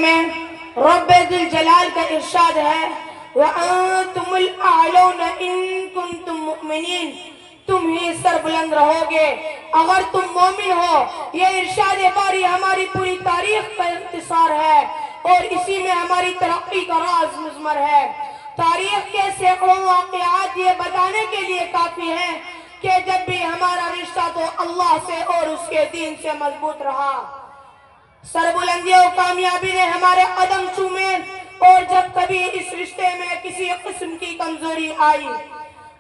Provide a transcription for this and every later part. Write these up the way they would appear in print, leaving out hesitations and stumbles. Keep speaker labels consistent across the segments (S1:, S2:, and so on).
S1: میں رب ذل جلال کا ارشاد ہے وَأَنْتُمُ الْأَعْلَوْنَ إِن كُنْتُم مُؤْمِنِينَ، تم ہی سربلند رہو گے اگر تم مومن ہو۔ یہ ارشاد باری ہماری پوری تاریخ کا اختصار ہے اور اسی میں ہماری ترقی کا راز مضمر ہے۔ تاریخ کے سینکڑوں واقعات یہ بتانے کے لیے کافی ہیں کہ جب بھی ہمارا رشتہ تو اللہ سے اور اس کے دین سے مضبوط رہا، سربلندی و کامیابی نے ہمارے قدم چومے، اور جب کبھی اس رشتے میں کسی قسم کی کمزوری آئی،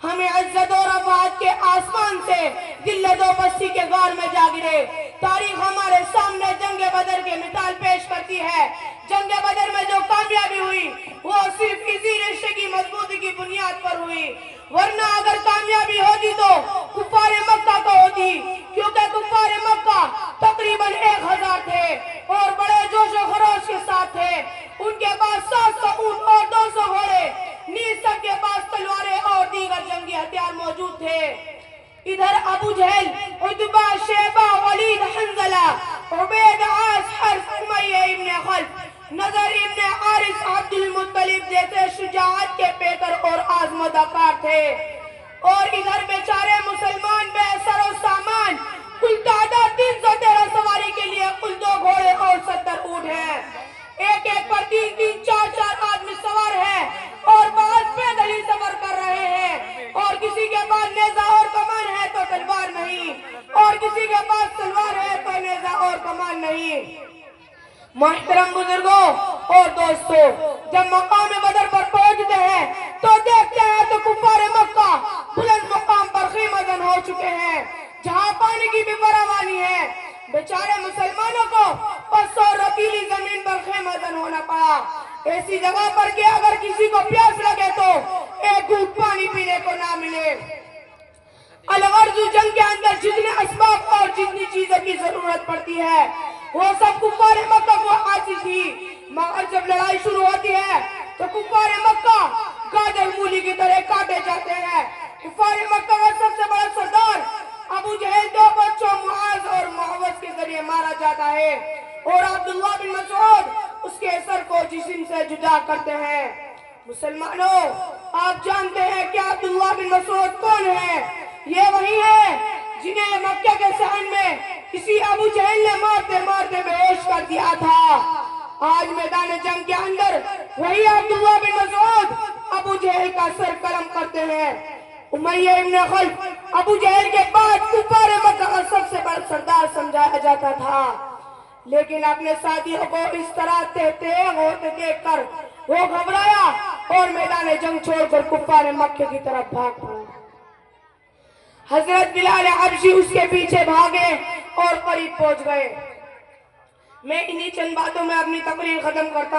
S1: ہمیں عزت و رفعت کے آسمان سے ذلت و پستی کے غار میں جا گرے۔ تاریخ ہمارے سامنے جنگ بدر کے مثال پیش کرتی ہے۔ جنگ بدر میں جو کامیابی ہوئی وہ صرف اسی رشتے کی مضبوطی کی بنیاد پر ہوئی، ورنہ اگر کامیابی ہوتی تو کفار مکہ کو ہوتی، کیونکہ کفار مکہ تقریباً 1000 تھے اور بڑے جوش و خروش کے ساتھ تھے۔ ان کے پاس 700 اونٹ اور 200 گھوڑے، نیز سب کے پاس تلواریں اور دیگر جنگی ہتھیار موجود تھے۔ ادھر ابو جہل، عتبہ، شیبہ، ولید، حنظلہ، عبید، عاص، حرث، امیہ ابن خلف، نضر ابن حارث، عبد المطلب جیسے شجاعت کے پیکر اور آزمودہ کار تھے، اور ادھر بیچارے مسلمان بے سر و سامان، کل تعداد 313 سواری کے لیے کل 2 گھوڑے اور 70 اونٹ ہیں۔ ایک پر 3 4 آدمی سوار ہیں اور بعض پیدل ہی سفر کر رہے ہیں، اور کسی کے پاس نیزہ اور کمان ہے تو تلوار نہیں، اور کسی کے پاس تلوار ہے تو نیزہ اور کمان نہیں۔ محترم بزرگوں اور دوستوں، جب مقام بدر پر پہنچتے ہیں تو دیکھتے ہیں تو کفار مکہ بلند مقام پر خیمہ زن ہو چکے ہیں، جہاں پانی کی بھی فراوانی ہے۔ بیچارے مسلمانوں کو پس اور رتیلی زمین پر خیمہ زن ہونا پڑا، ایسی جگہ پر کہ اگر کسی کو پیاس لگے تو ایک گھونٹ پانی پینے کو نہ ملے۔ الغرض جنگ کے اندر جتنے اسباب اور جتنی چیزوں کی ضرورت پڑتی ہے وہ سب کفار مکہ کو حاصل تھی، مگر جب لڑائی شروع ہوتی ہے تو کفار مکہ گاجر مولی کی طرح کاٹے جاتے ہیں۔ کفار مکہ کا سب سے بڑا سردار ابو جہل 2 بچوں معاذ اور معوذ کے ذریعے مارا جاتا ہے، اور عبداللہ بن مسعود اس کے سر کو جسم سے جدا کرتے ہیں۔ مسلمانوں، آپ جانتے ہیں کہ عبداللہ بن مسعود کون ہے؟ یہ وہی ہے جنہیں مکہ کے صحن میں کسی ابو جہل نے مارتے مارتے بے ہوش کر دیا تھا۔ آج میدان جنگ کے اندر وہی عبداللہ بن مسعود ابو جہل کا سر قلم کرتے ہیں۔ امیہ ابن خلف ابو جہل کے بعد کفار مکہ کا سب سے بڑا سردار سمجھایا جاتا تھا، لیکن اپنے ساتھیوں کو اس طرح تیغ ہوتے دیکھ کر وہ گھبرایا اور میدان جنگ چھوڑ کر کفار مکہ کی طرف بھاگ پڑا۔ حضرت بلال حبشی اس کے پیچھے بھاگے اور قریب پہنچ گئے۔ میں انہی چند باتوں میں اپنی تقریر ختم کرتا ہوں۔